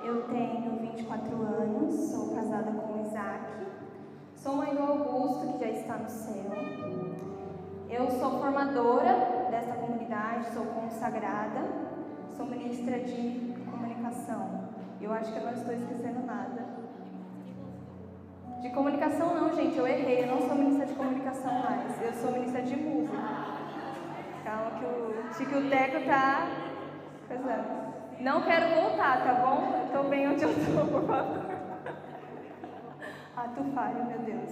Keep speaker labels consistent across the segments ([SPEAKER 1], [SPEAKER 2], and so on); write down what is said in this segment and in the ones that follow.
[SPEAKER 1] Eu tenho 24 anos, sou casada com o Isaac, sou mãe do Augusto, que já está no céu. Eu sou formadora desta comunidade, sou consagrada, sou ministra de comunicação. Eu acho que eu não estou esquecendo nada. De comunicação não, gente, eu errei, eu não sou ministra de comunicação mais, eu sou ministra de música. Calma que o Tico Teco tá coisando. Não quero voltar, tá bom? Eu tô bem onde eu tô, por favor. Ato falho, meu Deus.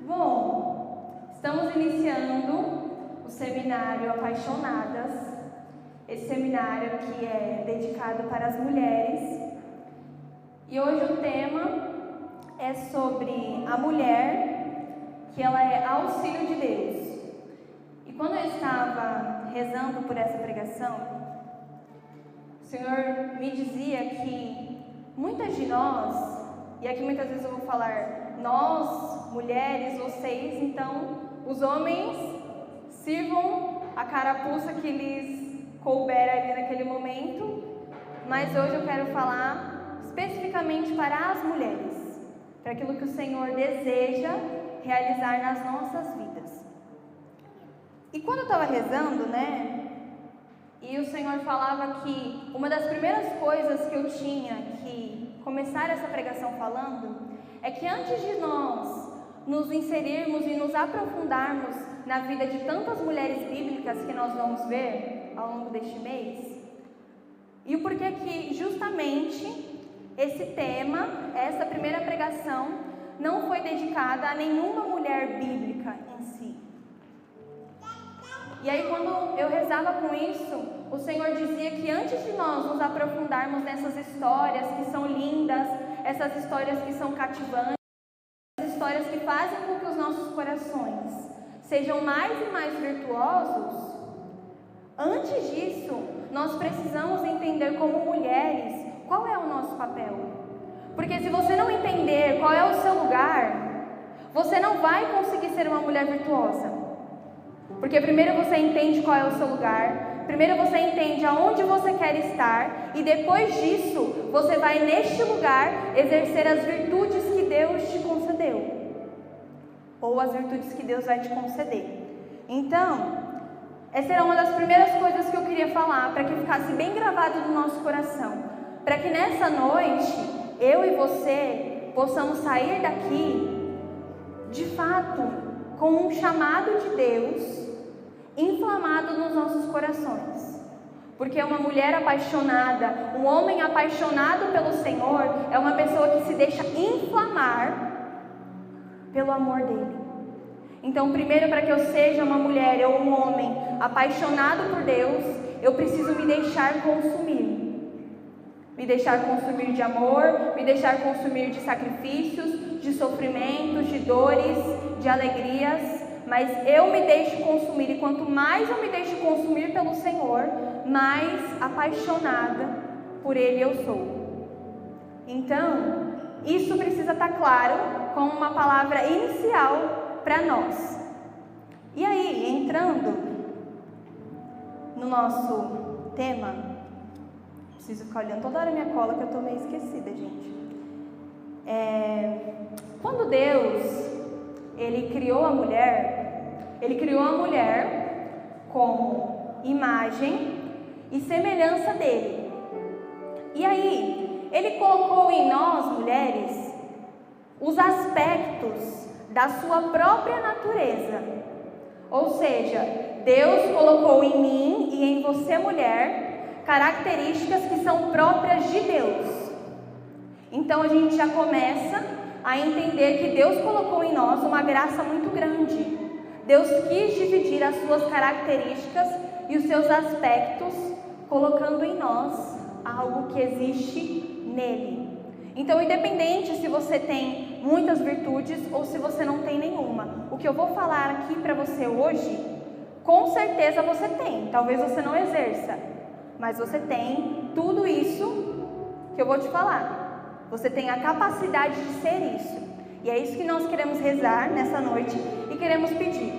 [SPEAKER 1] Bom, estamos iniciando o seminário Apaixonadas. Esse seminário que é dedicado para as mulheres. E hoje o tema é sobre a mulher, que ela é auxílio de Deus. E quando eu estava rezando por essa pregação, o Senhor me dizia que muitas de nós, e aqui muitas vezes eu vou falar nós, mulheres, vocês, então os homens sirvam a carapuça que lhes couber ali naquele momento, mas hoje eu quero falar especificamente para as mulheres, para aquilo que o Senhor deseja realizar nas nossas vidas. E quando eu estava rezando, e o Senhor falava que uma das primeiras coisas que eu tinha que começar essa pregação falando é que antes de nós nos inserirmos e nos aprofundarmos na vida de tantas mulheres bíblicas que nós vamos ver ao longo deste mês, e o porquê que justamente esse tema, essa primeira pregação, não foi dedicada a nenhuma mulher bíblica em si. E aí quando eu rezava com isso, o Senhor dizia que antes de nós nos aprofundarmos nessas histórias que são lindas, essas histórias que são cativantes, essas histórias que fazem com que os nossos corações sejam mais e mais virtuosos, antes disso, nós precisamos entender como mulheres qual é o nosso papel. Porque se você não entender qual é o seu lugar, você não vai conseguir ser uma mulher virtuosa. Porque primeiro você entende qual é o seu lugar, primeiro você entende aonde você quer estar, e depois disso, você vai neste lugar exercer as virtudes que Deus te concedeu. Ou as virtudes que Deus vai te conceder. Então, essa era uma das primeiras coisas que eu queria falar, para que ficasse bem gravado no nosso coração. Para que nessa noite, eu e você possamos sair daqui, de fato, com um chamado de Deus inflamado nos nossos corações. Porque uma mulher apaixonada, um homem apaixonado pelo Senhor, é uma pessoa que se deixa inflamar pelo amor dele. Então, primeiro, para que eu seja uma mulher ou um homem apaixonado por Deus, eu preciso me deixar consumir. Me deixar consumir de amor, me deixar consumir de sacrifícios, de sofrimentos, de dores, de alegrias. Mas eu me deixo consumir, e quanto mais eu me deixo consumir pelo Senhor, mais apaixonada por Ele eu sou. Então, isso precisa estar claro como uma palavra inicial para nós. E aí, entrando no nosso tema, preciso ficar olhando toda hora minha cola, que eu estou meio esquecida, gente. Quando Deus Ele criou a mulher como imagem e semelhança dele. E aí, Ele colocou em nós, mulheres, os aspectos da sua própria natureza. Ou seja, Deus colocou em mim e em você, mulher, características que são próprias de Deus. Então a gente já começa a entender que Deus colocou em nós uma graça muito grande. Deus quis dividir as suas características e os seus aspectos, colocando em nós algo que existe nele. Então, independente se você tem muitas virtudes ou se você não tem nenhuma, o que eu vou falar aqui para você hoje, com certeza você tem. Talvez você não exerça, mas você tem tudo isso que eu vou te falar. Você tem a capacidade de ser isso. E é isso que nós queremos rezar nessa noite e queremos pedir.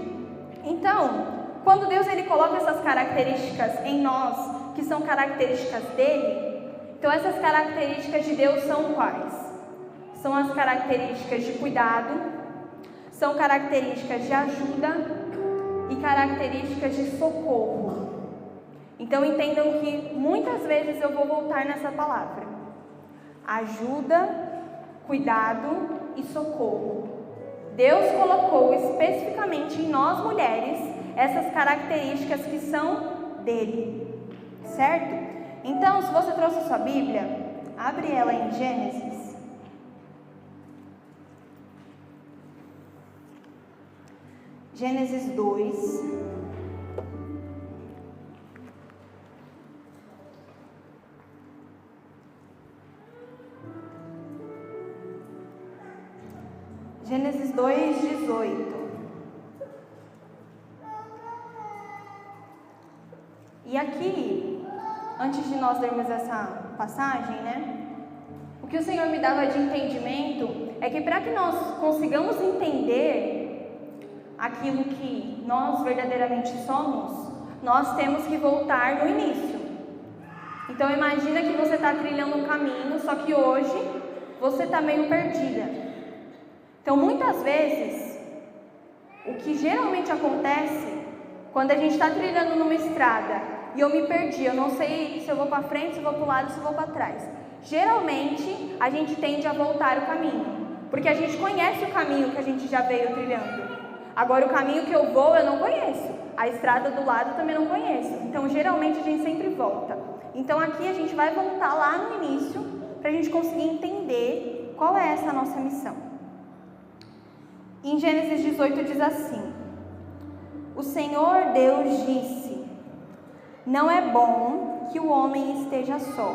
[SPEAKER 1] Então, quando Deus ele coloca essas características em nós, que são características dele, Então essas características de Deus são quais? São as características de cuidado, são características de ajuda e características de socorro. Então entendam que muitas vezes eu vou voltar nessa palavra: ajuda, cuidado e socorro. Deus colocou especificamente em nós mulheres essas características que são dele, certo? Então, se você trouxe a sua Bíblia, abre ela em Gênesis. Gênesis 2. Gênesis 2:18. E aqui, antes de nós lermos essa passagem, o que o Senhor me dava de entendimento é que para que nós consigamos entender aquilo que nós verdadeiramente somos, nós temos que voltar no início. Então imagina que você está trilhando um caminho, só que hoje você está meio perdida. Então muitas vezes, o que geralmente acontece quando a gente está trilhando numa estrada e eu me perdi, eu não sei se eu vou para frente, se eu vou para o lado, se eu vou para trás. Geralmente, a gente tende a voltar o caminho, porque a gente conhece o caminho que a gente já veio trilhando. Agora, o caminho que eu vou, eu não conheço. A estrada do lado também não conheço. Então, geralmente, a gente sempre volta. Então, aqui a gente vai voltar lá no início, para a gente conseguir entender qual é essa nossa missão. Em Gênesis 18 diz assim: o Senhor Deus disse: não é bom que o homem esteja só.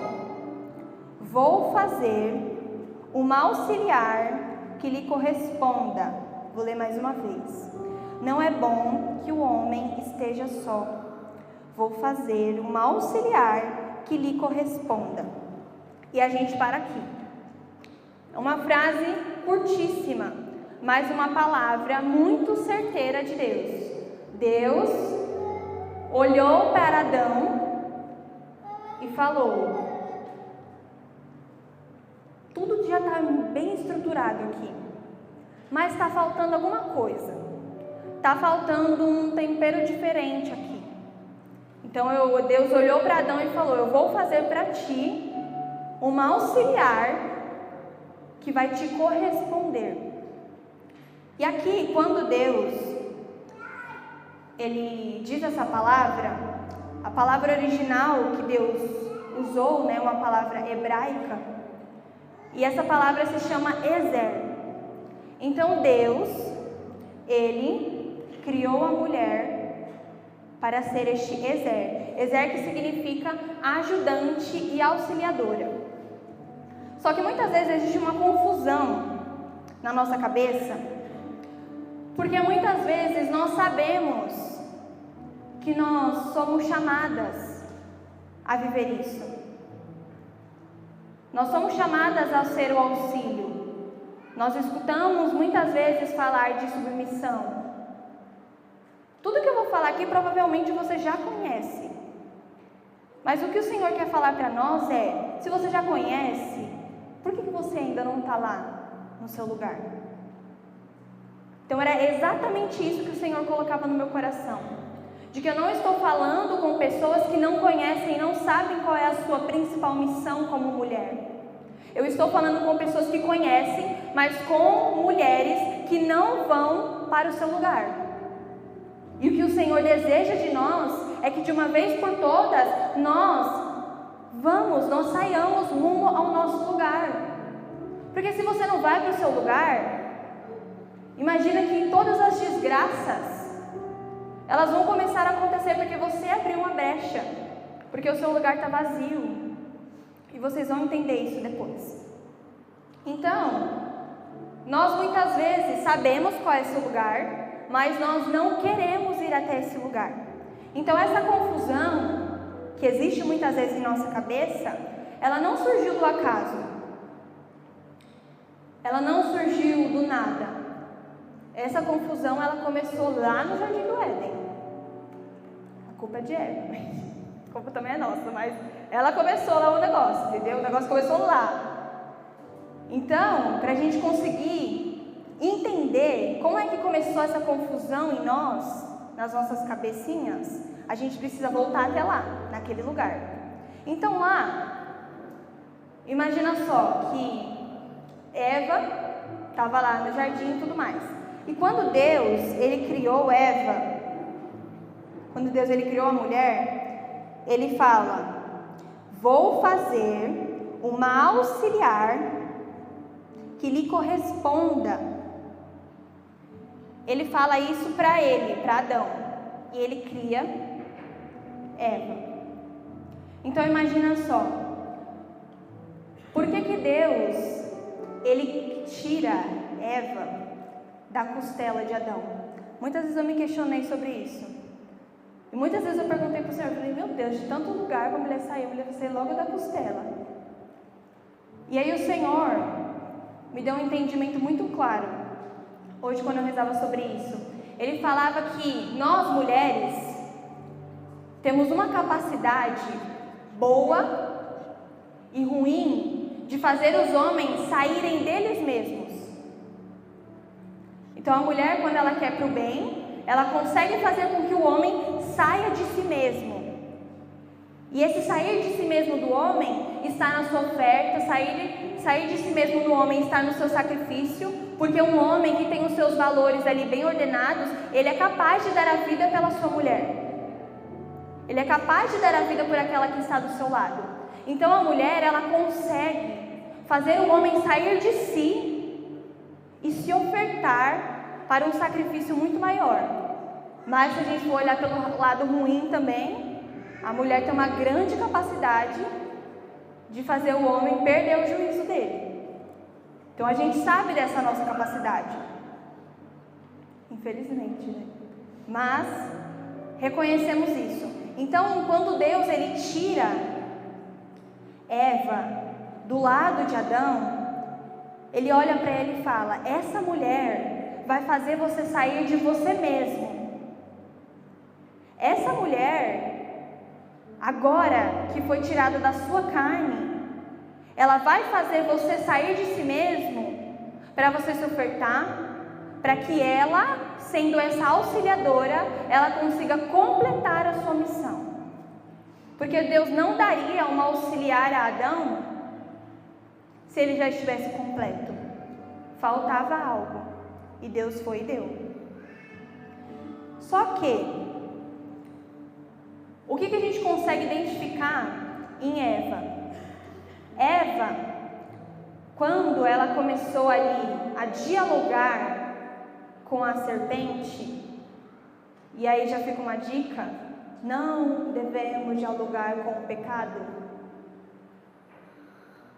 [SPEAKER 1] Vou fazer uma auxiliar que lhe corresponda. Vou ler mais uma vez. Não é bom que o homem esteja só. Vou fazer uma auxiliar que lhe corresponda. E a gente para aqui. É uma frase curtíssima, mas uma palavra muito certeira de Deus. Deus olhou para Adão e falou: tudo já está bem estruturado aqui, mas está faltando alguma coisa. Está faltando um tempero diferente aqui. Então Deus olhou para Adão e falou: eu vou fazer para ti uma auxiliar que vai te corresponder. E aqui, quando Deus ele diz essa palavra, a palavra original que Deus usou, uma palavra hebraica, e essa palavra se chama Ezer. Então Deus, ele criou a mulher para ser este Ezer. Ezer que significa ajudante e auxiliadora. Só que muitas vezes existe uma confusão na nossa cabeça, porque muitas vezes nós sabemos que nós somos chamadas a viver isso. Nós somos chamadas a ser o auxílio. Nós escutamos muitas vezes falar de submissão. Tudo que eu vou falar aqui provavelmente você já conhece. Mas o que o Senhor quer falar para nós é: se você já conhece, por que você ainda não está lá no seu lugar? Então era exatamente isso que o Senhor colocava no meu coração. De que eu não estou falando com pessoas que não conhecem e não sabem qual é a sua principal missão como mulher. Eu estou falando com pessoas que conhecem, mas com mulheres que não vão para o seu lugar. E o que o Senhor deseja de nós é que de uma vez por todas nós saiamos rumo ao nosso lugar. Porque se você não vai para o seu lugar, imagina que todas as desgraças elas vão começar a acontecer porque você abriu uma brecha, porque o seu lugar está vazio. E vocês vão entender isso depois. Então, nós muitas vezes sabemos qual é esse lugar, mas nós não queremos ir até esse lugar. Então essa confusão que existe muitas vezes em nossa cabeça, ela não surgiu do acaso. Ela não surgiu do nada. Essa confusão, ela começou lá no Jardim do Éden. A culpa é de Eva. culpa também é nossa, mas ela começou lá o negócio, entendeu? O negócio começou lá. Então, para a gente conseguir entender como é que começou essa confusão em nós, nas nossas cabecinhas, a gente precisa voltar até lá, naquele lugar. Então lá, imagina só que Eva estava lá no jardim e tudo mais. E quando Deus, ele criou Eva, quando Deus, ele criou a mulher, ele fala: vou fazer uma auxiliar que lhe corresponda. Ele fala isso para ele, para Adão, e ele cria Eva. Então imagina só, por que Deus, ele tira Eva da costela de Adão? Muitas vezes eu me questionei sobre isso. E muitas vezes eu perguntei para o Senhor, eu falei, meu Deus, de tanto lugar para a mulher sair, a mulher vai sair logo da costela. E aí o Senhor me deu um entendimento muito claro, hoje quando eu rezava sobre isso. Ele falava que nós mulheres temos uma capacidade boa e ruim de fazer os homens saírem deles mesmos. Então a mulher, quando ela quer para o bem, ela consegue fazer com que o homem saia de si mesmo. E esse sair de si mesmo do homem está na sua oferta, sair de si mesmo do homem está no seu sacrifício, porque um homem que tem os seus valores ali bem ordenados, ele é capaz de dar a vida pela sua mulher. Ele é capaz de dar a vida por aquela que está do seu lado. Então a mulher, ela consegue fazer o homem sair de si e se ofertar para um sacrifício muito maior. Mas se a gente for olhar pelo lado ruim também, a mulher tem uma grande capacidade de fazer o homem perder o juízo dele. Então a gente sabe dessa nossa capacidade, infelizmente, né? Mas reconhecemos isso. Então, quando Deus, ele tira Eva do lado de Adão, ele olha para ela e fala: essa mulher vai fazer você sair de você mesmo. Essa mulher, agora que foi tirada da sua carne, ela vai fazer você sair de si mesmo para você se ofertar, para que ela, sendo essa auxiliadora, ela consiga completar a sua missão. Porque Deus não daria uma auxiliar a Adão se ele já estivesse completo. Faltava algo e Deus foi e deu. Só que o que a gente consegue identificar em Eva? Eva, quando ela começou ali a dialogar com a serpente, e aí já fica uma dica: não devemos dialogar com o pecado.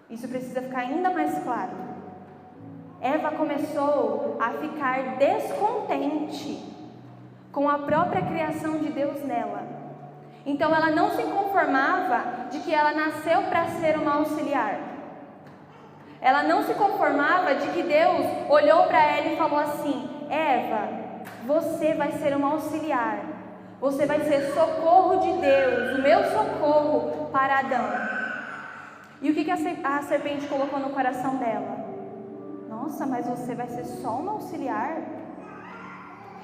[SPEAKER 1] Isso precisa ficar ainda mais claro. Eva começou a ficar descontente com a própria criação de Deus nela. Então ela não se conformava de que ela nasceu para ser uma auxiliar. Ela não se conformava de que Deus olhou para ela e falou assim: Eva, você vai ser uma auxiliar. Você vai ser socorro de Deus, o meu socorro para Adão. E o que a serpente colocou no coração dela? Nossa, mas você vai ser só uma auxiliar?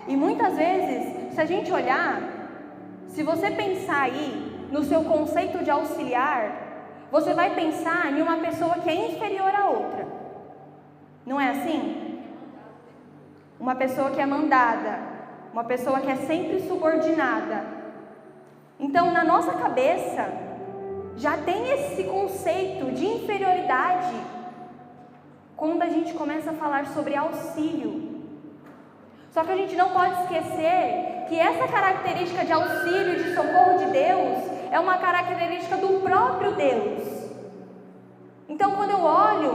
[SPEAKER 1] E muitas vezes, se a gente olhar, se você pensar aí no seu conceito de auxiliar, você vai pensar em uma pessoa que é inferior à outra. Não é assim? Uma pessoa que é mandada, uma pessoa que é sempre subordinada. Então, na nossa cabeça, já tem esse conceito de inferioridade quando a gente começa a falar sobre auxílio. Só que a gente não pode esquecer que essa característica de auxílio, de socorro de Deus, é uma característica do próprio Deus. Então, quando eu olho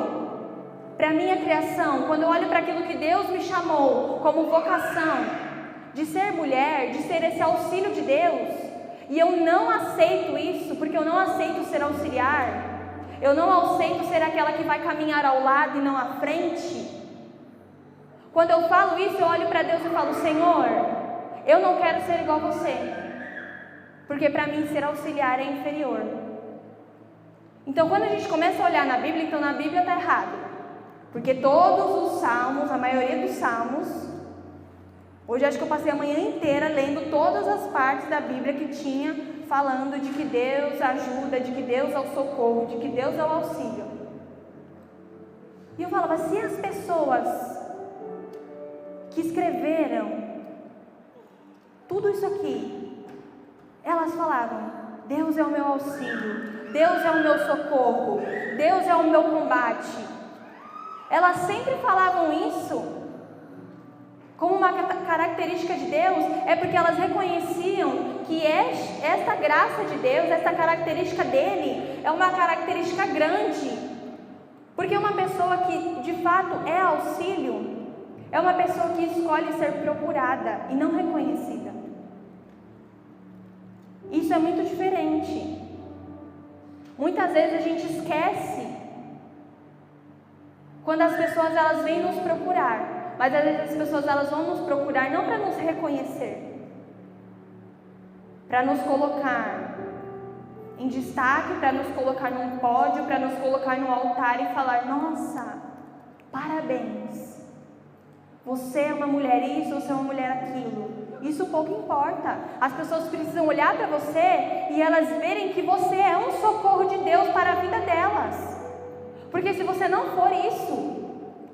[SPEAKER 1] para a minha criação, quando eu olho para aquilo que Deus me chamou como vocação, de ser mulher, de ser esse auxílio de Deus, e eu não aceito isso, porque eu não aceito ser auxiliar, eu não aceito ser aquela que vai caminhar ao lado e não à frente. Quando eu falo isso, eu olho para Deus e falo: Senhor, eu não quero ser igual a você. Porque para mim ser auxiliar é inferior. Então quando a gente começa a olhar na Bíblia, então na Bíblia está errado. Porque todos os salmos, a maioria dos salmos, hoje acho que eu passei a manhã inteira lendo todas as partes da Bíblia que tinha falando de que Deus ajuda, de que Deus é o socorro, de que Deus é o auxílio. E eu falava, se as pessoas que escreveram tudo isso aqui, elas falavam, Deus é o meu auxílio, Deus é o meu socorro, Deus é o meu combate. Elas sempre falavam isso como uma característica de Deus, é porque elas reconheciam que esta graça de Deus, esta característica dele, é uma característica grande. Porque uma pessoa que de fato é auxílio, é uma pessoa que escolhe ser procurada e não reconhecida. Isso é muito diferente. Muitas vezes a gente esquece quando as pessoas elas vêm nos procurar, mas às vezes as pessoas elas vão nos procurar não para nos reconhecer, para nos colocar em destaque, para nos colocar num pódio, para nos colocar no altar e falar, nossa, parabéns, você é uma mulher isso, você é uma mulher aquilo. Isso pouco importa. As pessoas precisam olhar para você e elas verem que você é um socorro de Deus para a vida delas. Porque se você não for isso,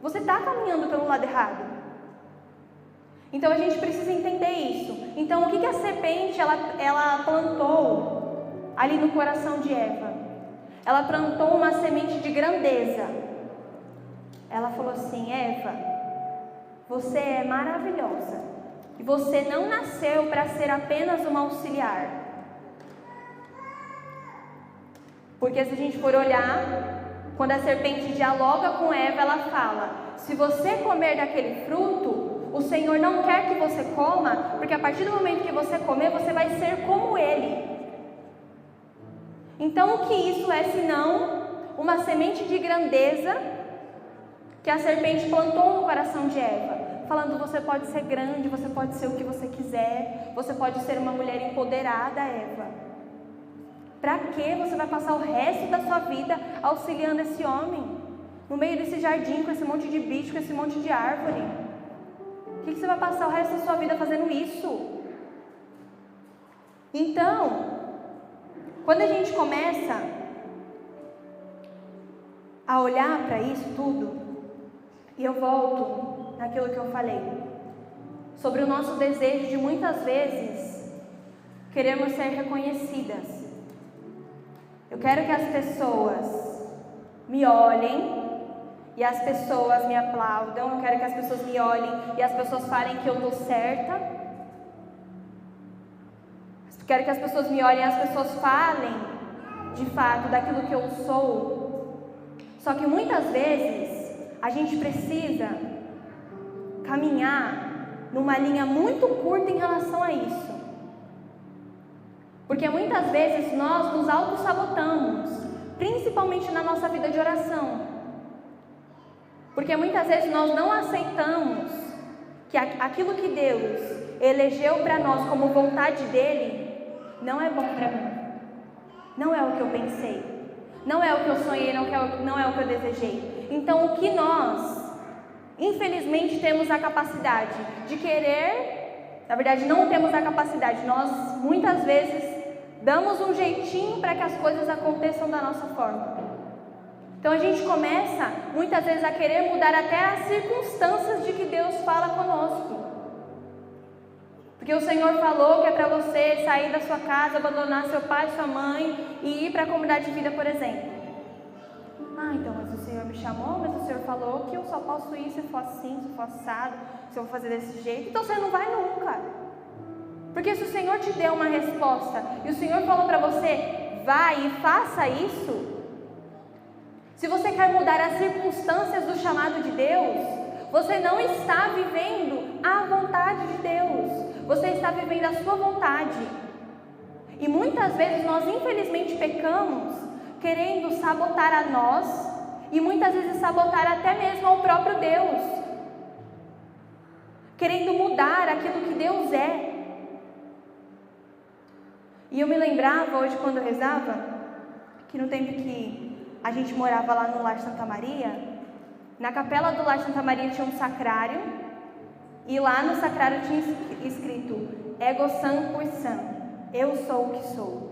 [SPEAKER 1] você está caminhando pelo lado errado. Então a gente precisa entender isso. Então o que a serpente ela plantou ali no coração de Eva? Ela plantou uma semente de grandeza. Ela falou assim, Eva, você é maravilhosa. E você não nasceu para ser apenas uma auxiliar. Porque se a gente for olhar, quando a serpente dialoga com Eva, ela fala, se você comer daquele fruto, o Senhor não quer que você coma, porque a partir do momento que você comer, você vai ser como Ele. Então o que isso é senão uma semente de grandeza que a serpente plantou no coração de Eva? Falando, você pode ser grande, você pode ser o que você quiser, você pode ser uma mulher empoderada, Eva. Para que você vai passar o resto da sua vida auxiliando esse homem? No meio desse jardim, com esse monte de bicho, com esse monte de árvore? O que você vai passar o resto da sua vida fazendo isso? Então, quando a gente começa a olhar para isso tudo, e eu volto naquilo que eu falei, sobre o nosso desejo de muitas vezes queremos ser reconhecidas. Eu quero que as pessoas me olhem e as pessoas me aplaudam. Eu quero que as pessoas me olhem e as pessoas falem que eu estou certa. Eu quero que as pessoas me olhem e as pessoas falem de fato daquilo que eu sou. Só que muitas vezes a gente precisa caminhar numa linha muito curta em relação a isso. Porque muitas vezes nós nos auto-sabotamos, principalmente na nossa vida de oração. Porque muitas vezes nós não aceitamos que aquilo que Deus elegeu para nós como vontade dele, não é bom para mim. Não é o que eu pensei. Não é o que eu sonhei, não é o que eu desejei. Então o que nós, infelizmente, temos a capacidade de querer, na verdade não temos a capacidade, nós muitas vezes damos um jeitinho para que as coisas aconteçam da nossa forma. Então a gente começa muitas vezes a querer mudar até as circunstâncias de que Deus fala conosco. Porque o Senhor falou que é para você sair da sua casa, abandonar seu pai, sua mãe e ir para a comunidade de vida, por exemplo. Então, mas o Senhor me chamou, mas o Senhor falou que eu só posso ir se for assim, se for assado, se eu vou fazer desse jeito. Então você não vai nunca. Porque se o Senhor te deu uma resposta e o Senhor falou para você, vai e faça isso. Se você quer mudar as circunstâncias do chamado de Deus, você não está vivendo a vontade de Deus. Você está vivendo a sua vontade. E muitas vezes nós infelizmente pecamos querendo sabotar a nós e muitas vezes sabotar até mesmo ao próprio Deus. Querendo mudar aquilo que Deus é. E eu me lembrava hoje quando eu rezava, que no tempo que a gente morava lá no Lar Santa Maria, na capela do Lar Santa Maria tinha um sacrário, e lá no sacrário tinha escrito Ego Sam Pur Sam, eu sou o que sou.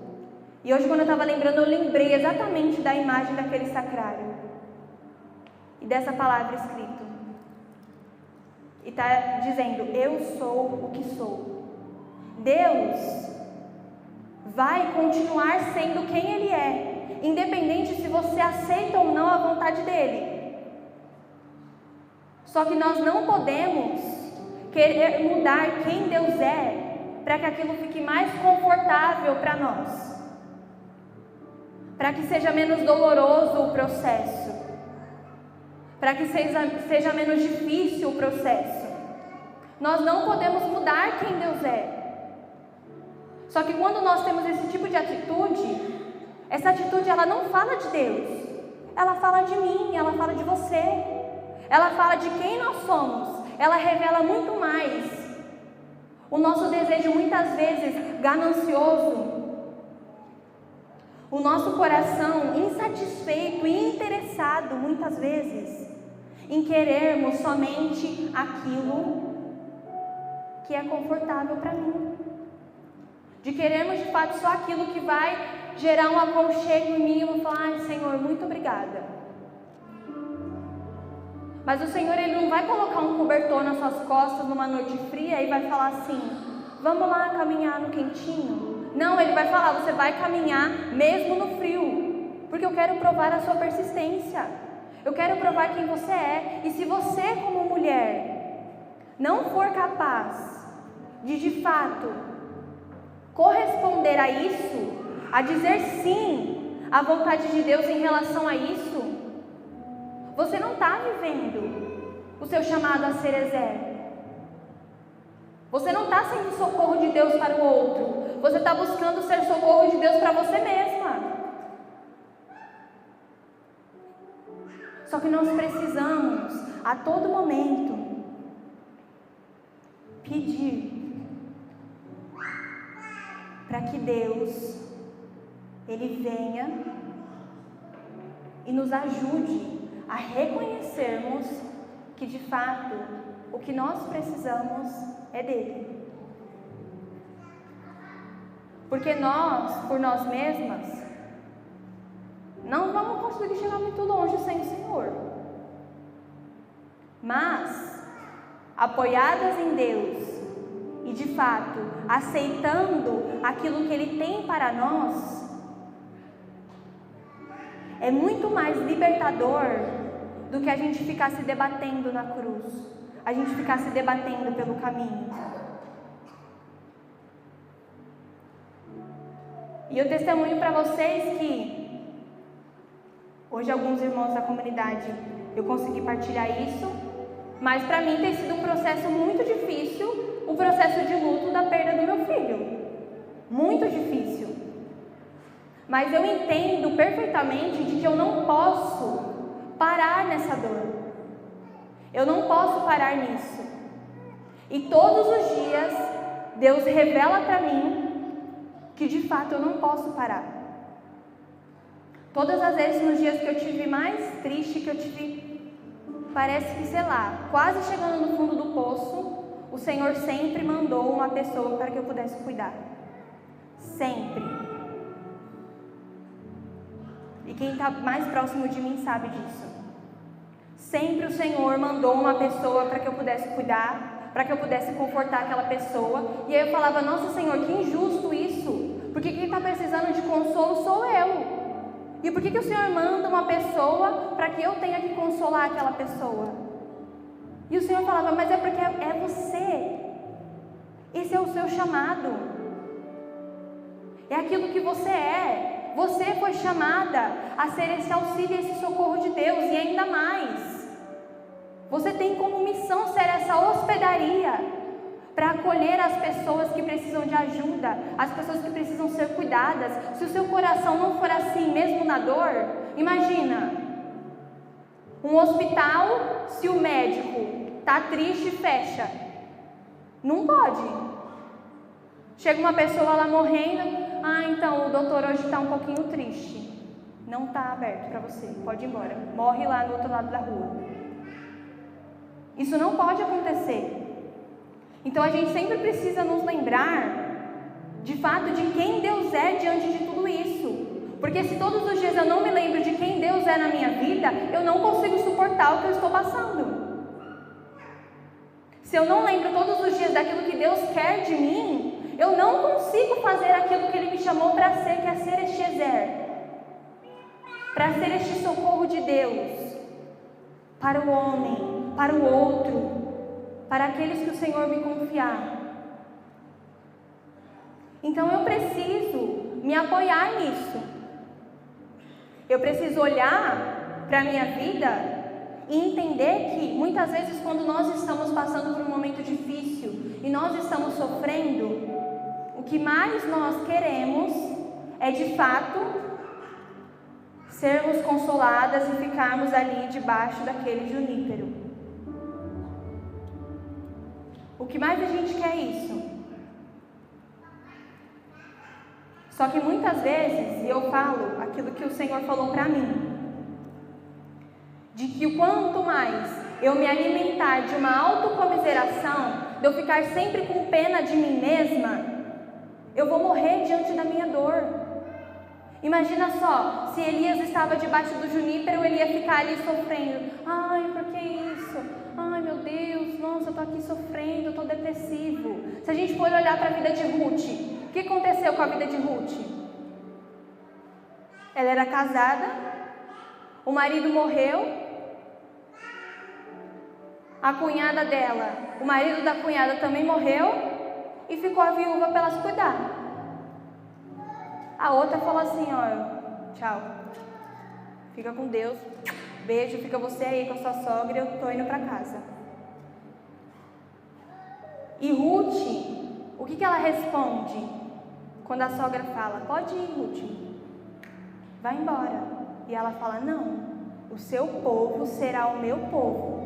[SPEAKER 1] E hoje quando eu estava lembrando, eu lembrei exatamente da imagem daquele sacrário e dessa palavra escrita. E está dizendo, eu sou o que sou. Deus vai continuar sendo quem Ele é, independente se você aceita ou não a vontade dEle. Só que nós não podemos querer mudar quem Deus é para que aquilo fique mais confortável para nós, para que seja menos doloroso o processo, para que seja menos difícil o processo. Nós não podemos mudar quem Deus é. Só que quando nós temos esse tipo de atitude, essa atitude ela não fala de Deus, ela fala de mim, ela fala de você, ela fala de quem nós somos, ela revela muito mais o nosso desejo muitas vezes ganancioso, o nosso coração insatisfeito e interessado muitas vezes em querermos somente aquilo que é confortável para mim, de querermos de fato só aquilo que vai gerar um aconchego em mim e eu vou falar, ai Senhor, muito obrigada. Mas o Senhor Ele não vai colocar um cobertor nas suas costas numa noite fria e vai falar assim, vamos lá caminhar no quentinho. Não, Ele vai falar, você vai caminhar mesmo no frio, porque eu quero provar a sua persistência, eu quero provar quem você é. E se você como mulher não for capaz de fato corresponder a isso, a dizer sim à vontade de Deus em relação a isso, você não está vivendo o seu chamado a ser exército. Você não está sendo socorro de Deus para o outro. Você está buscando ser socorro de Deus para você mesma. Só que nós precisamos, a todo momento, pedir para que Deus, Ele venha e nos ajude a reconhecermos que de fato o que nós precisamos é dele. Porque nós, por nós mesmas, não vamos conseguir chegar muito longe sem o Senhor. Mas, apoiadas em Deus e de fato aceitando aquilo que Ele tem para nós, é muito mais libertador do que a gente ficar se debatendo na cruz, a gente ficar se debatendo pelo caminho. E eu testemunho para vocês que hoje alguns irmãos da comunidade eu consegui partilhar isso, mas para mim tem sido um processo muito difícil, o processo de luto da perda do meu filho, muito difícil. Mas eu entendo perfeitamente de que eu não posso parar nessa dor. Eu não posso parar nisso. E todos os dias, Deus revela para mim que de fato eu não posso parar. Todas as vezes, nos dias que eu tive mais triste, que eu tive, parece que, sei lá, quase chegando no fundo do poço, o Senhor sempre mandou uma pessoa para que eu pudesse cuidar. Sempre. E quem está mais próximo de mim sabe disso. Sempre o Senhor mandou uma pessoa para que eu pudesse cuidar, para que eu pudesse confortar aquela pessoa. E aí eu falava, nossa Senhor, que injusto isso, porque quem está precisando de consolo sou eu. E por que o Senhor manda uma pessoa para que eu tenha que consolar aquela pessoa? E o Senhor falava, mas é porque é você. Esse é o seu chamado. É aquilo que você é. Você foi chamada a ser esse auxílio, esse socorro de Deus, e ainda mais, você tem como missão ser essa hospedaria para acolher as pessoas que precisam de ajuda, as pessoas que precisam ser cuidadas. Se o seu coração não for assim, mesmo na dor, imagina, um hospital, se o médico está triste, fecha. Não pode. Chega uma pessoa lá morrendo, Ah, então o doutor hoje está um pouquinho triste. Não está aberto para você, pode ir embora. Morre lá no outro lado da rua. Isso não pode acontecer. Então a gente sempre precisa nos lembrar, de fato, de quem Deus é diante de tudo isso. Porque se todos os dias eu não me lembro de quem Deus é na minha vida, eu não consigo suportar o que eu estou passando. Se eu não lembro todos os dias daquilo que Deus quer de mim, eu não consigo fazer aquilo que Ele me chamou para ser, que é ser este exército. Para ser este socorro de Deus, para o homem, para o outro, para aqueles que o Senhor me confiar. Então eu preciso me apoiar nisso. Eu preciso olhar para a minha vida e entender que muitas vezes quando nós estamos passando por um momento difícil e nós estamos sofrendo, o que mais nós queremos é de fato sermos consoladas e ficarmos ali debaixo daquele junípero. O que mais a gente quer é isso. Só que muitas vezes eu falo aquilo que o Senhor falou para mim, de que quanto mais eu me alimentar de uma autocomiseração, de eu ficar sempre com pena de mim mesma, eu vou morrer diante da minha dor. Imagina só, se Elias estava debaixo do junípero, ele ia ficar ali sofrendo. Ai, por que isso? Ai, meu Deus, nossa, eu estou aqui sofrendo, eu estou depressivo. Se a gente for olhar para a vida de Ruth, o que aconteceu com a vida de Ruth? Ela era casada, o marido morreu, a cunhada dela, o marido da cunhada também morreu e ficou a viúva para elas cuidar. A outra falou assim, ó, tchau, fica com Deus, beijo, fica você aí com a sua sogra, eu tô indo para casa. E Ruth, o que ela responde quando a sogra fala, pode ir, Ruth, vai embora. E ela fala, não, o seu povo será o meu povo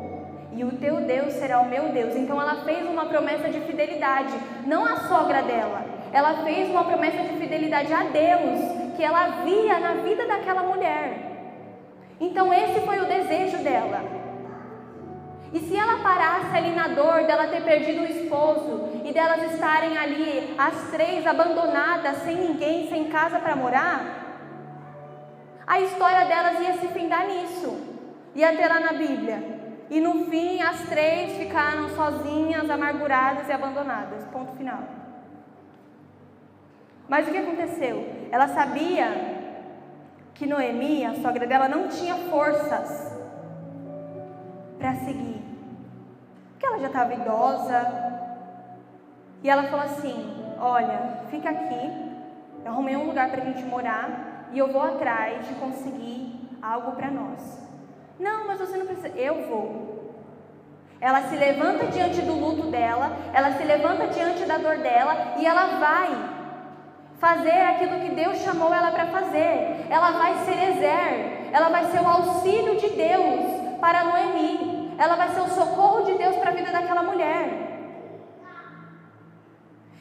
[SPEAKER 1] e o teu Deus será o meu Deus. Então ela fez uma promessa de fidelidade, não à sogra dela, ela fez uma promessa de fidelidade a Deus, que ela via na vida daquela mulher. Então esse foi o desejo dela. E se ela parasse ali na dor dela ter perdido o esposo e delas estarem ali, as três abandonadas, sem ninguém, sem casa para morar, a história delas ia se findar nisso, ia ter lá na Bíblia. E no fim as três ficaram sozinhas, amarguradas e abandonadas, ponto final. Mas o que aconteceu? Ela sabia que Noemi, a sogra dela, não tinha forças para seguir, porque ela já estava idosa. E ela falou assim, olha, fica aqui, eu arrumei um lugar para a gente morar e eu vou atrás de conseguir algo para nós. Não, mas você não precisa, eu vou. Ela se levanta diante do luto dela, ela se levanta diante da dor dela e ela vai fazer aquilo que Deus chamou ela para fazer. Ela vai ser Ezer, ela vai ser o auxílio de Deus para Noemi, ela vai ser o socorro de Deus para a vida daquela mulher.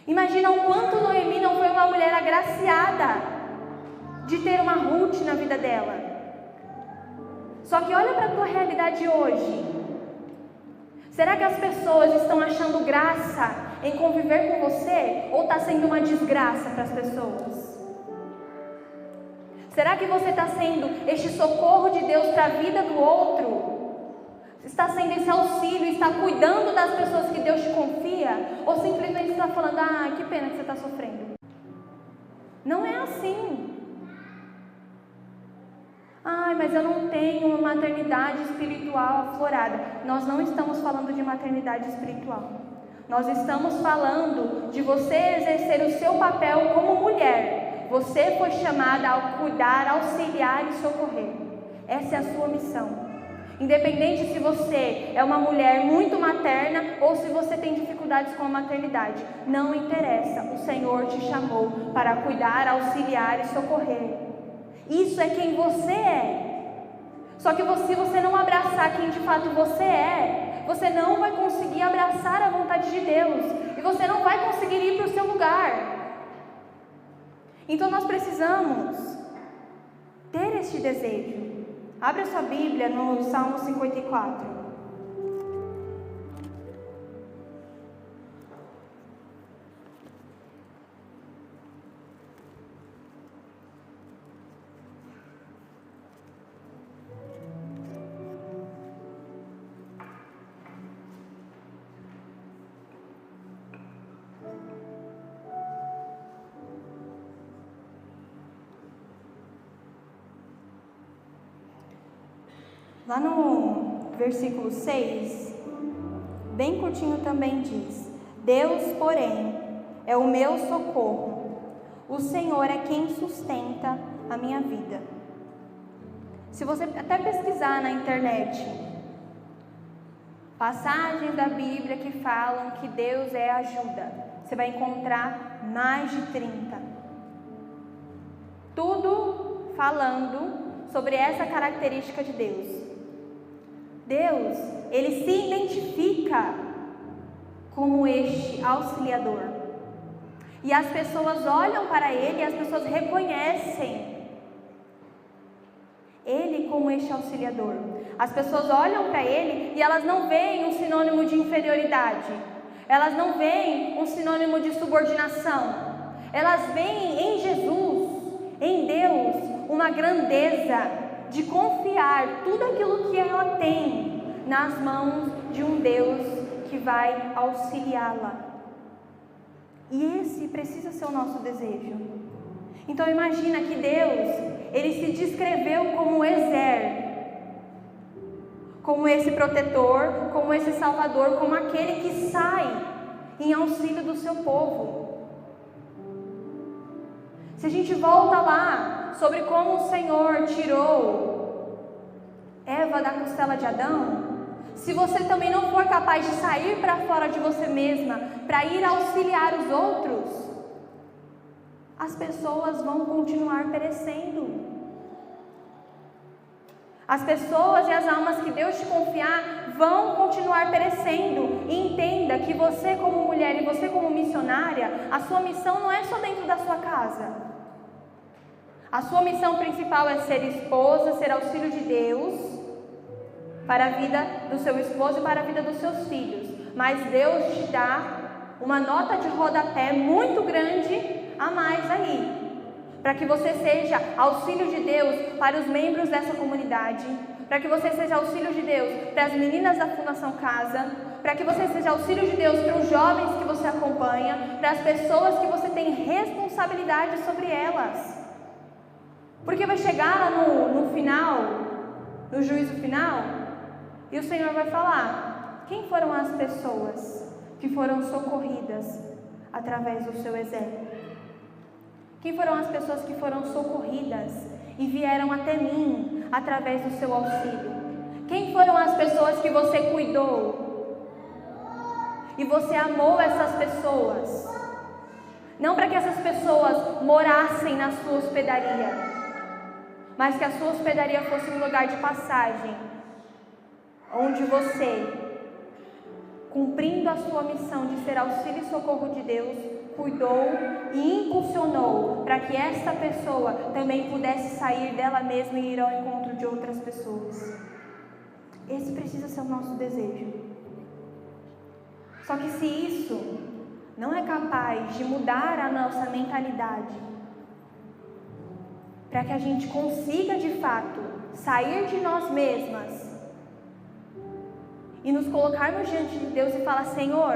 [SPEAKER 1] Imagina o quanto Noemi não foi uma mulher agraciada de ter uma Ruth na vida dela. Só que olha para a tua realidade hoje. Será que as pessoas estão achando graça em conviver com você ou está sendo uma desgraça para as pessoas? Será que você está sendo este socorro de Deus para a vida do outro? Está sendo esse auxílio, está cuidando das pessoas que Deus te confia? Ou simplesmente está falando, ah, que pena que você está sofrendo? Não é assim. Ai, mas eu não tenho uma maternidade espiritual aflorada. Nós não estamos falando de maternidade espiritual. Nós estamos falando de você exercer o seu papel como mulher. Você foi chamada a cuidar, auxiliar e socorrer. Essa é a sua missão. Independente se você é uma mulher muito materna ou se você tem dificuldades com a maternidade, não interessa. O Senhor te chamou para cuidar, auxiliar e socorrer. Isso é quem você é. Só que se você não abraçar quem de fato você é, você não vai conseguir abraçar a vontade de Deus. E você não vai conseguir ir para o seu lugar. Então nós precisamos ter este desejo. Abre a sua Bíblia no Salmo 54. Lá no versículo 6, bem curtinho também diz: Deus, porém, é o meu socorro. O Senhor é quem sustenta a minha vida. Se você até pesquisar na internet, passagens da Bíblia que falam que Deus é ajuda, você vai encontrar mais de 30. Tudo falando sobre essa característica de Deus. Deus, Ele se identifica como este auxiliador. E as pessoas olham para Ele e as pessoas reconhecem Ele como este auxiliador. As pessoas olham para Ele e elas não veem um sinônimo de inferioridade. Elas não veem um sinônimo de subordinação. Elas veem em Jesus, em Deus, uma grandeza de confiar tudo aquilo que ela tem nas mãos de um Deus que vai auxiliá-la. E esse precisa ser o nosso desejo. Então imagina que Deus, Ele se descreveu como Ezer, como esse protetor, como esse salvador, como aquele que sai em auxílio do seu povo. Se a gente volta lá sobre como o Senhor tirou Eva da costela de Adão, se você também não for capaz de sair para fora de você mesma, para ir auxiliar os outros, as pessoas vão continuar perecendo. As pessoas e as almas que Deus te confiar vão continuar perecendo. E entenda que você como mulher e você como missionária, a sua missão não é só dentro da sua casa. A sua missão principal é ser esposa, ser auxílio de Deus para a vida do seu esposo e para a vida dos seus filhos. Mas Deus te dá uma nota de rodapé muito grande a mais aí, para que você seja auxílio de Deus para os membros dessa comunidade, para que você seja auxílio de Deus para as meninas da Fundação Casa, para que você seja auxílio de Deus para os jovens que você acompanha, para as pessoas que você tem responsabilidade sobre elas. Porque vai chegar lá no final, no juízo final, e o Senhor vai falar: quem foram as pessoas que foram socorridas através do seu exército? Quem foram as pessoas que foram socorridas e vieram até mim através do seu auxílio? Quem foram as pessoas que você cuidou e você amou essas pessoas? Não para que essas pessoas morassem na sua hospedaria, mas que a sua hospedaria fosse um lugar de passagem, onde você, cumprindo a sua missão de ser auxílio e socorro de Deus, cuidou e impulsionou para que esta pessoa também pudesse sair dela mesma e ir ao encontro de outras pessoas. Esse precisa ser o nosso desejo. Só que se isso não é capaz de mudar a nossa mentalidade, para que a gente consiga de fato sair de nós mesmas e nos colocarmos diante de Deus e falar: Senhor,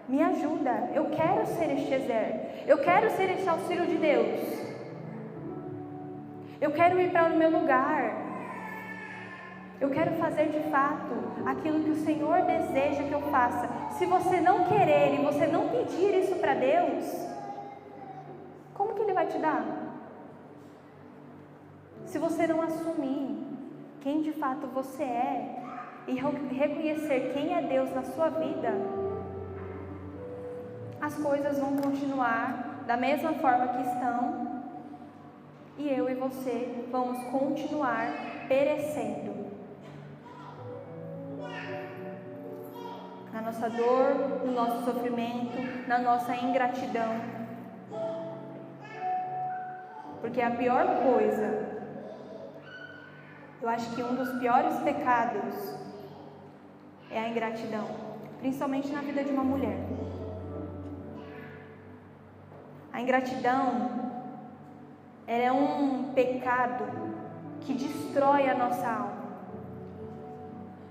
[SPEAKER 1] me ajuda, eu quero ser este exército, eu quero ser este auxílio de Deus, eu quero ir para o meu lugar, eu quero fazer de fato aquilo que o Senhor deseja que eu faça. Se você não querer e você não pedir isso para Deus, como que Ele vai te dar? Se você não assumir quem de fato você é e reconhecer quem é Deus na sua vida, as coisas vão continuar da mesma forma que estão e eu e você vamos continuar perecendo na nossa dor, no nosso sofrimento, na nossa ingratidão. Porque a pior coisa, eu acho que um dos piores pecados é a ingratidão, principalmente na vida de uma mulher. A ingratidão, ela é um pecado que destrói a nossa alma.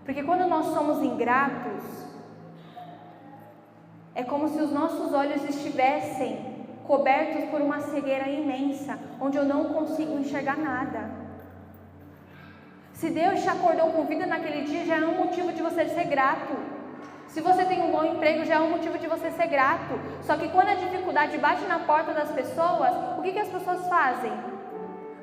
[SPEAKER 1] Porque quando nós somos ingratos, é como se os nossos olhos estivessem cobertos por uma cegueira imensa, onde eu não consigo enxergar nada. Se Deus te acordou com vida naquele dia, já é um motivo de você ser grato. Se você tem um bom emprego, já é um motivo de você ser grato. Só que quando a dificuldade bate na porta das pessoas, o que as pessoas fazem?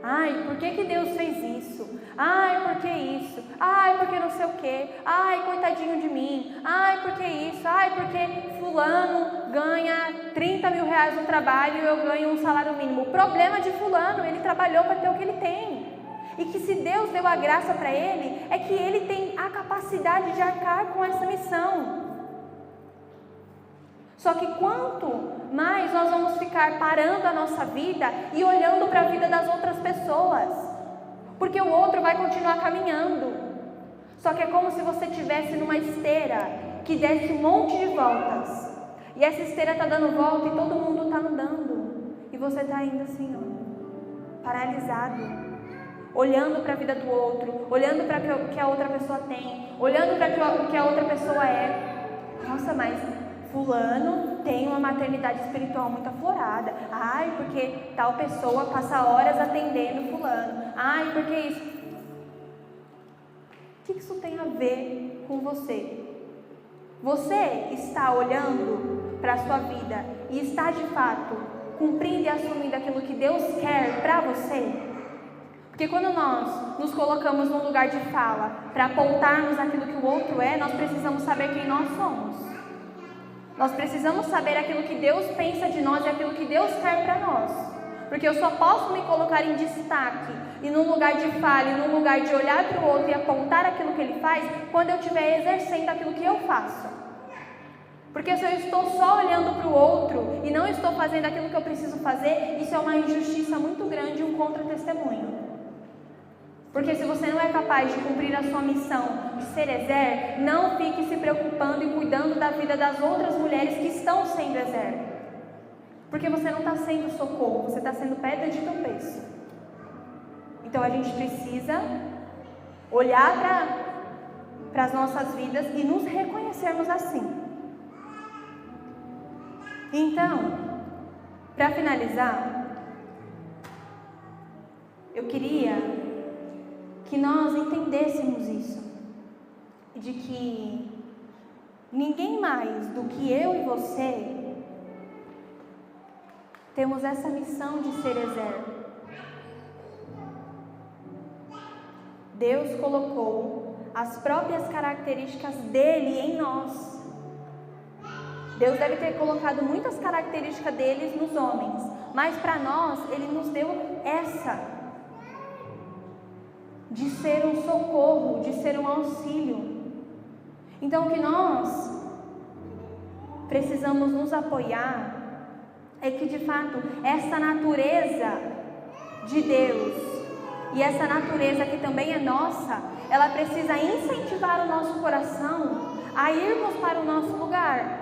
[SPEAKER 1] Ai, por que Deus fez isso? Ai, por que isso? Ai, porque não sei o quê? Ai, coitadinho de mim. Ai, por que isso? Ai, porque fulano ganha 30 mil reais no trabalho e eu ganho um salário mínimo. O problema de fulano, ele trabalhou para ter o que ele tem. E que se Deus deu a graça para ele, é que ele tem a capacidade de arcar com essa missão. Só que quanto mais nós vamos ficar parando a nossa vida e olhando para a vida das outras pessoas, porque o outro vai continuar caminhando. Só que é como se você estivesse numa esteira que desse um monte de voltas, e essa esteira está dando volta e todo mundo está andando, e você está ainda assim, ó, paralisado, olhando para a vida do outro, olhando para o que a outra pessoa tem, olhando para o que a outra pessoa é. Nossa, mas fulano tem uma maternidade espiritual muito aflorada. Ai, porque tal pessoa passa horas atendendo fulano. Ai, porque isso. O que isso tem a ver com você? Você está olhando para a sua vida e está de fato cumprindo e assumindo aquilo que Deus quer para você? Porque quando nós nos colocamos num lugar de fala para apontarmos aquilo que o outro é, nós precisamos saber quem nós somos. Nós precisamos saber aquilo que Deus pensa de nós e aquilo que Deus quer para nós. Porque eu só posso me colocar em destaque e num lugar de fala e num lugar de olhar para o outro e apontar aquilo que ele faz quando eu estiver exercendo aquilo que eu faço. Porque se eu estou só olhando para o outro e não estou fazendo aquilo que eu preciso fazer, isso é uma injustiça muito grande e um contra-testemunho. Porque se você não é capaz de cumprir a sua missão de ser Ezer, não fique se preocupando e cuidando da vida das outras mulheres que estão sendo Ezer. Porque você não está sendo socorro, você está sendo pedra de tropeço. Então a gente precisa olhar para as nossas vidas e nos reconhecermos assim. Então, para finalizar, eu queria que nós entendêssemos isso, de que ninguém mais do que eu e você temos essa missão de ser Ezer. Deus colocou as próprias características dele em nós. Deus deve ter colocado muitas características deles nos homens, mas para nós ele nos deu essa de ser um socorro, de ser um auxílio. Então o que nós precisamos nos apoiar é que de fato essa natureza de Deus e essa natureza que também é nossa, ela precisa incentivar o nosso coração a irmos para o nosso lugar.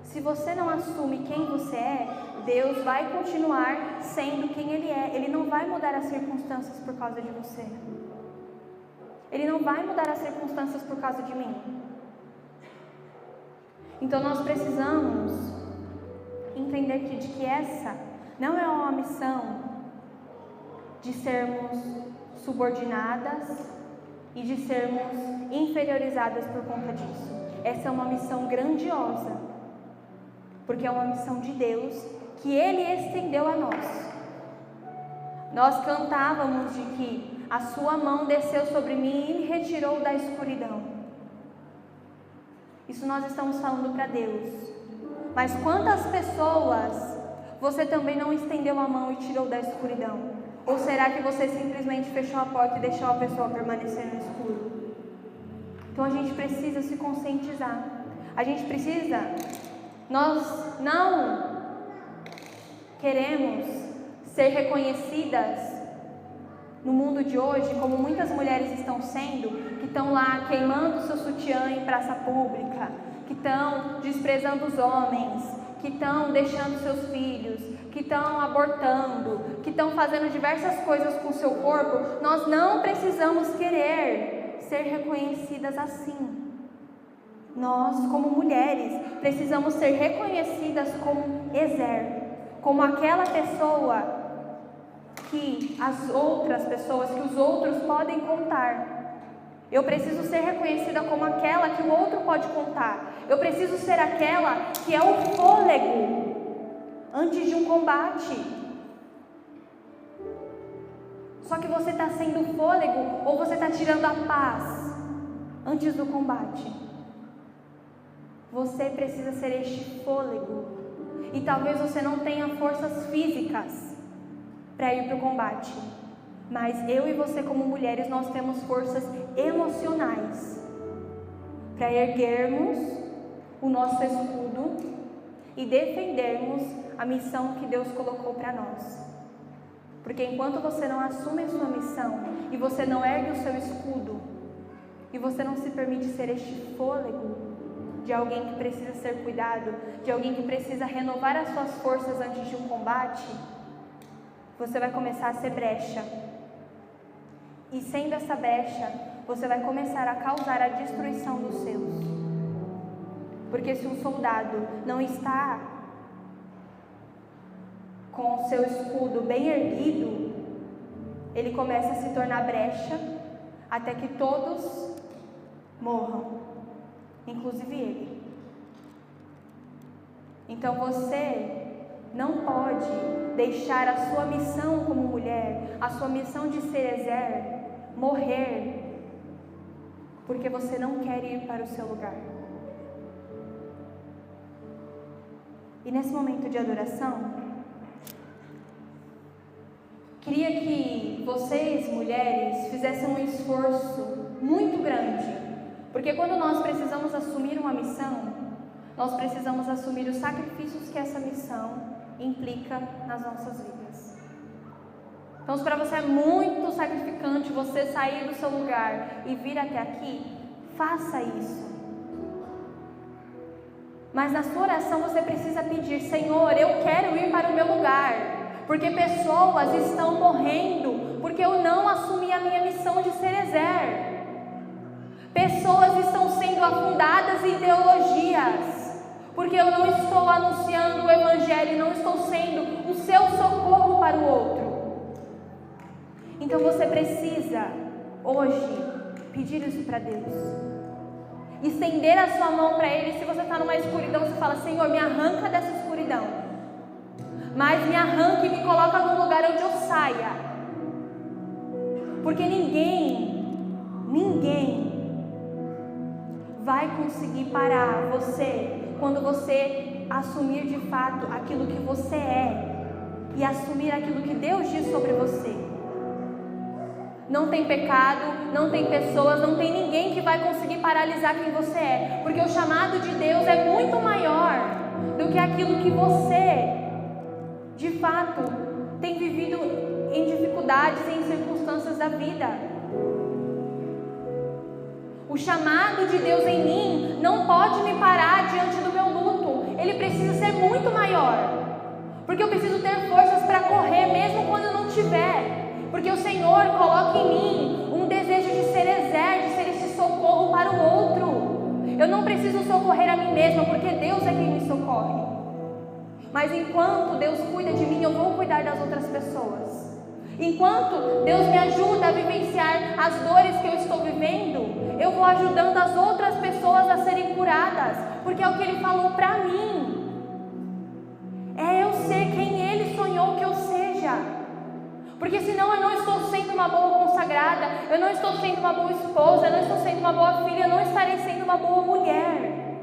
[SPEAKER 1] Se você não assume quem você é, Deus vai continuar sendo quem Ele é. Ele não vai mudar as circunstâncias por causa de você. Ele não vai mudar as circunstâncias por causa de mim. Então nós precisamos entender de que essa não é uma missão de sermos subordinadas e de sermos inferiorizadas por conta disso. Essa é uma missão grandiosa. Porque é uma missão de Deus que Ele estendeu a nós. Nós cantávamos de que a sua mão desceu sobre mim e me retirou da escuridão. Isso nós estamos falando para Deus. Mas quantas pessoas você também não estendeu a mão e tirou da escuridão? Ou será que você simplesmente fechou a porta e deixou a pessoa permanecer no escuro? Então a gente precisa se conscientizar. A gente precisa... Nós não queremos ser reconhecidas no mundo de hoje, como muitas mulheres estão sendo, que estão lá queimando seu sutiã em praça pública, que estão desprezando os homens, que estão deixando seus filhos, que estão abortando, que estão fazendo diversas coisas com o seu corpo, nós não precisamos querer ser reconhecidas assim. Nós, como mulheres, precisamos ser reconhecidas como Ezer, como aquela pessoa que as outras pessoas, que os outros podem contar. Eu preciso ser reconhecida como aquela que o outro pode contar. Eu preciso ser aquela que é o fôlego antes de um combate. Só que você está sendo fôlego ou você está tirando a paz antes do combate? Você precisa ser este fôlego. E talvez você não tenha forças físicas para ir para o combate. Mas eu e você como mulheres, nós temos forças emocionais para erguermos o nosso escudo e defendermos a missão que Deus colocou para nós. Porque enquanto você não assume a sua missão e você não ergue o seu escudo e você não se permite ser este fôlego de alguém que precisa ser cuidado, de alguém que precisa renovar as suas forças antes de um combate, você vai começar a ser brecha. E sendo essa brecha, você vai começar a causar a destruição dos seus. Porque se um soldado não está com o seu escudo bem erguido, ele começa a se tornar brecha até que todos morram, inclusive ele. Então você não pode deixar a sua missão como mulher, a sua missão de ser Ezer, morrer, porque você não quer ir para o seu lugar. E nesse momento de adoração, queria que vocês, mulheres, fizessem um esforço muito grande, porque quando nós precisamos assumir uma missão, nós precisamos assumir os sacrifícios que essa missão implica nas nossas vidas. Então, se para você é muito sacrificante você sair do seu lugar e vir até aqui, faça isso. Mas na sua oração você precisa pedir: Senhor, eu quero ir para o meu lugar, porque pessoas estão morrendo, porque eu não assumi a minha missão de ser Ezer. Pessoas estão sendo afundadas em ideologias, porque eu não estou anunciando o Evangelho, não estou sendo o seu socorro para o outro. Então você precisa, hoje, pedir isso para Deus. Estender a sua mão para Ele. Se você está numa escuridão, você fala: Senhor, me arranca dessa escuridão. Mas me arranca e me coloca num lugar onde eu saia. Porque ninguém vai conseguir parar você quando você assumir de fato aquilo que você é e assumir aquilo que Deus diz sobre você. Não tem pecado, não tem pessoas, não tem ninguém que vai conseguir paralisar quem você é, porque o chamado de Deus é muito maior do que aquilo que você, de fato, tem vivido em dificuldades e em circunstâncias da vida. O chamado de Deus em mim não pode me parar diante do meu luto. Ele precisa ser muito maior, porque eu preciso ter forças para correr mesmo quando eu não tiver. Porque o Senhor coloca em mim um desejo de ser Ezer, de ser esse socorro para o outro. Eu não preciso socorrer a mim mesma, porque Deus é quem me socorre. Mas enquanto Deus cuida de mim, eu vou cuidar das outras pessoas. Enquanto Deus me ajuda a vivenciar as dores que eu estou vivendo, eu vou ajudando as outras pessoas a serem curadas, porque é o que Ele falou para mim. É eu ser quem Ele sonhou que eu seja. Porque senão eu não estou sendo uma boa consagrada, eu não estou sendo uma boa esposa, eu não estou sendo uma boa filha, eu não estarei sendo uma boa mulher.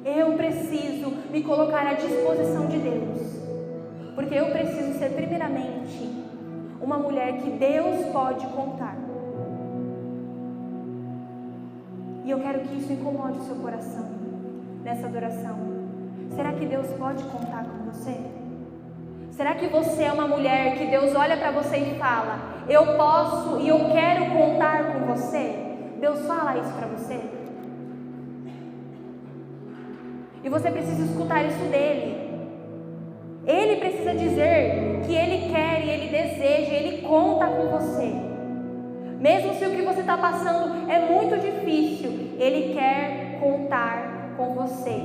[SPEAKER 1] Eu preciso me colocar à disposição de Deus, porque eu preciso ser primeiramente uma mulher que Deus pode contar. E eu quero que isso incomode o seu coração nessa adoração. Será que Deus pode contar com você? Será que você é uma mulher que Deus olha para você e fala: eu posso e eu quero contar com você? Deus fala isso para você? E você precisa escutar isso dele. Ele precisa dizer que ele quer e ele deseja, ele conta com você. Mesmo se o que você está passando é muito difícil, ele quer contar com você.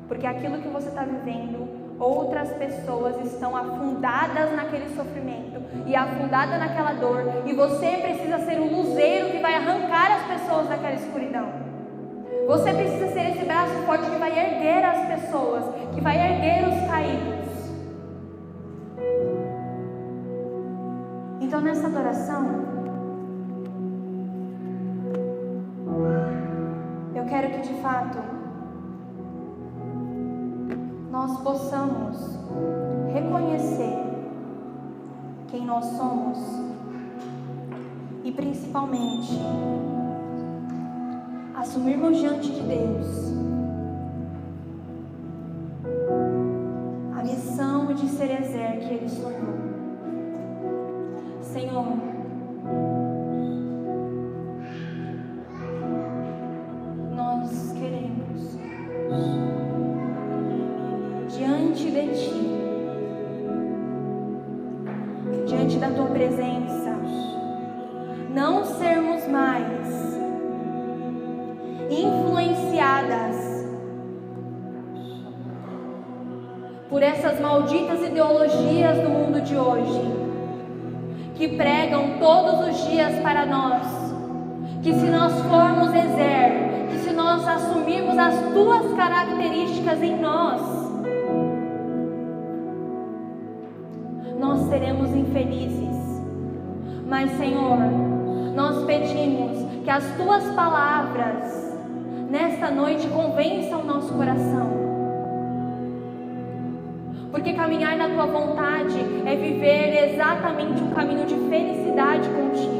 [SPEAKER 1] Porque aquilo que você está vivendo, outras pessoas estão afundadas naquele sofrimento e afundadas naquela dor, e você precisa ser o luzeiro que vai arrancar as pessoas daquela escuridão. Você precisa ser esse braço forte que vai erguer as pessoas, que vai erguer os caídos. Então, nessa adoração, eu quero que de fato nós possamos reconhecer quem nós somos e principalmente assumirmos diante de Deus a missão de ser Ezer que Ele sonhou. Senhor, nós queremos diante de Ti, diante da Tua presença, não sermos mais influenciadas por essas malditas ideologias do mundo de hoje, que pregam todos os dias para nós que se nós formos Ezer, que se nós assumirmos as Tuas características em nós, nós seremos infelizes. Mas, Senhor, nós pedimos que as Tuas palavras nesta noite convençam o nosso coração. Porque caminhar na Tua vontade é viver exatamente um caminho de felicidade contigo.